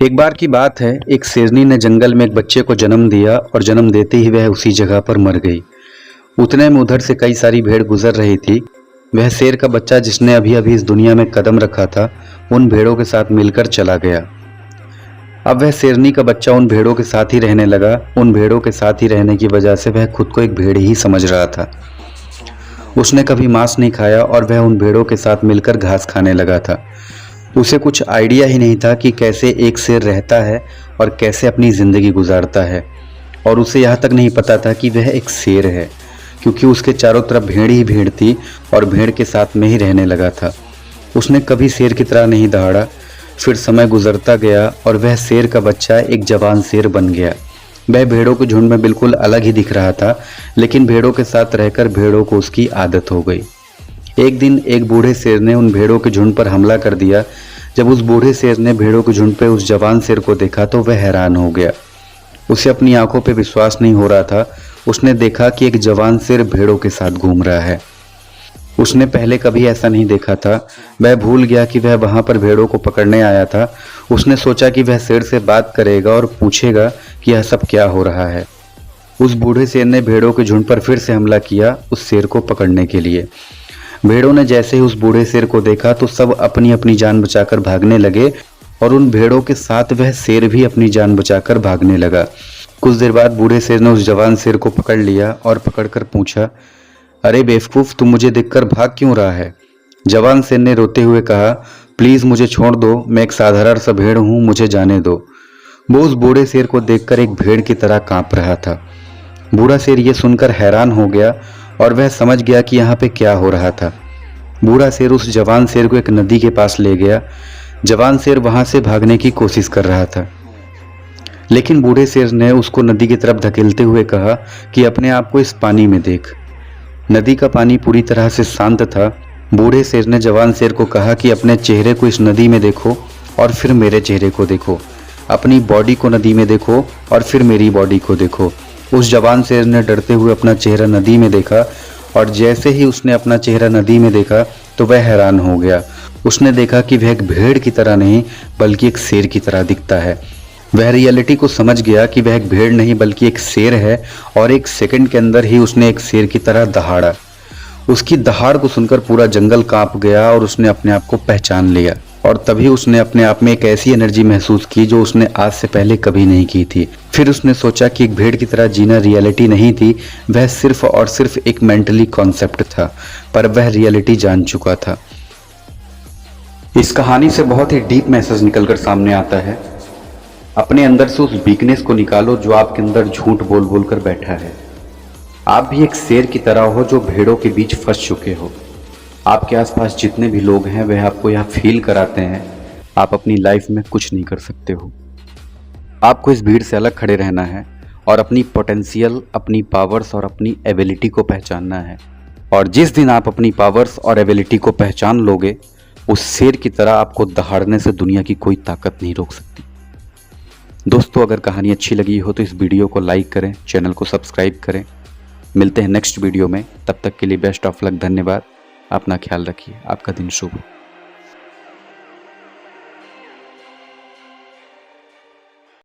एक बार की बात है, एक शेरनी ने जंगल में एक बच्चे को जन्म दिया और जन्म देते ही वह उसी जगह पर मर गई। उतने में उधर से कई सारी भेड़ गुजर रही थी। वह शेर का बच्चा जिसने अभी अभी इस दुनिया में कदम रखा था, उन भेड़ों के साथ मिलकर चला गया। अब वह शेरनी का बच्चा उन भेड़ों के साथ ही रहने लगा। उन भेड़ों के साथ ही रहने की वजह से वह खुद को एक भेड़ ही समझ रहा था। उसने कभी मांस नहीं खाया और वह उन भेड़ों के साथ मिलकर घास खाने लगा था। उसे कुछ आइडिया ही नहीं था कि कैसे एक शेर रहता है और कैसे अपनी ज़िंदगी गुजारता है। और उसे यहाँ तक नहीं पता था कि वह एक शेर है, क्योंकि उसके चारों तरफ भेड़ ही भेड़ थी और भेड़ के साथ में ही रहने लगा था। उसने कभी शेर की तरह नहीं दहाड़ा। फिर समय गुजरता गया और वह शेर का बच्चा एक जवान शेर बन गया। वह भेड़ों के झुंड में बिल्कुल अलग ही दिख रहा था, लेकिन भेड़ों के साथ रहकर भेड़ों को उसकी आदत हो गई। एक दिन एक बूढ़े शेर ने उन भेड़ों के झुंड पर हमला कर दिया। जब उस बूढ़े शेर ने भेड़ों के झुंड पे उस जवान शेर को देखा तो वह हैरान हो गया। उसे अपनी आंखों पे विश्वास नहीं हो रहा था। उसने देखा कि एक जवान शेर भेड़ों के साथ घूम रहा है। उसने पहले कभी ऐसा नहीं देखा था। वह भूल गया कि वह वहां पर भेड़ों को पकड़ने आया था। उसने सोचा कि वह शेर से बात करेगा और पूछेगा कि यह सब क्या हो रहा है। उस बूढ़े शेर ने भेड़ों के झुंड पर फिर से हमला किया उस शेर को पकड़ने के लिए। भेड़ों ने जैसे ही उस बूढ़े शेर को देखा तो सब अपनी अपनी जान बचाकर भागने लगे और उन भेड़ों के साथ वह शेर भी अपनी जान बचाकर भागने लगा। कुछ देर बाद बूढ़े शेर ने उस जवान शेर को पकड़ लिया और पकड़कर पूछा, अरे बेवकूफ़, तुम मुझे देखकर भाग क्यों रहा है? जवान शेर ने रोते हुए कहा, प्लीज़ मुझे छोड़ दो, मैं एक साधारण सा भेड़ हूँ, मुझे जाने दो। वो उस बूढ़े शेर को देखकर एक भेड़ की तरह कांप रहा था। बूढ़ा शेर ये सुनकर हैरान हो गया और वह समझ गया कि यहाँ पे क्या हो रहा था। बूढ़ा शेर उस जवान शेर को एक नदी के पास ले गया। जवान शेर वहां से भागने की कोशिश कर रहा था, लेकिन बूढ़े शेर ने उसको नदी की तरफ धकेलते हुए कहा कि अपने आप को इस पानी में देख। नदी का पानी पूरी तरह से शांत था। बूढ़े शेर ने जवान शेर को कहा कि अपने चेहरे को इस नदी में देखो और फिर मेरे चेहरे को देखो। अपनी बॉडी को नदी में देखो और फिर मेरी बॉडी को देखो। उस जवान शेर ने डरते हुए अपना चेहरा नदी में देखा और जैसे ही उसने अपना चेहरा नदी में देखा तो वह हैरान हो गया। उसने देखा कि वह एक भेड़ की तरह नहीं बल्कि एक शेर की तरह दिखता है। वह रियलिटी को समझ गया कि वह एक भेड़ नहीं बल्कि एक शेर है और एक सेकंड के अंदर ही उसने एक शेर की तरह दहाड़ा। उसकी दहाड़ को सुनकर पूरा जंगल कांप गया और उसने अपने आप को पहचान लिया। और तभी उसने अपने आप में एक ऐसी एनर्जी महसूस की जो उसने आज से पहले कभी नहीं की थी। फिर उसने सोचा कि एक भेड़ की तरह जीना रियलिटी नहीं थी, वह सिर्फ और सिर्फ एक मेंटली कॉन्सेप्ट था, पर वह रियलिटी जान चुका था। इस कहानी से बहुत ही डीप मैसेज निकलकर सामने आता है। अपने अंदर से उस वीकनेस को निकालो जो आपके अंदर झूठ बोल बोल कर बैठा है। आप भी एक शेर की तरह हो जो भेड़ों के बीच फंस चुके हो। आपके आसपास जितने भी लोग हैं वह आपको यह फील कराते हैं आप अपनी लाइफ में कुछ नहीं कर सकते हो। आपको इस भीड़ से अलग खड़े रहना है और अपनी पोटेंशियल, अपनी पावर्स और अपनी एबिलिटी को पहचानना है। और जिस दिन आप अपनी पावर्स और एबिलिटी को पहचान लोगे, उस शेर की तरह आपको दहाड़ने से दुनिया की कोई ताकत नहीं रोक सकती। दोस्तों, अगर कहानी अच्छी लगी हो तो इस वीडियो को लाइक करें, चैनल को सब्सक्राइब करें। मिलते हैं नेक्स्ट वीडियो में, तब तक के लिए बेस्ट ऑफ लक। धन्यवाद। अपना ख्याल रखिए। आपका दिन शुभ हो।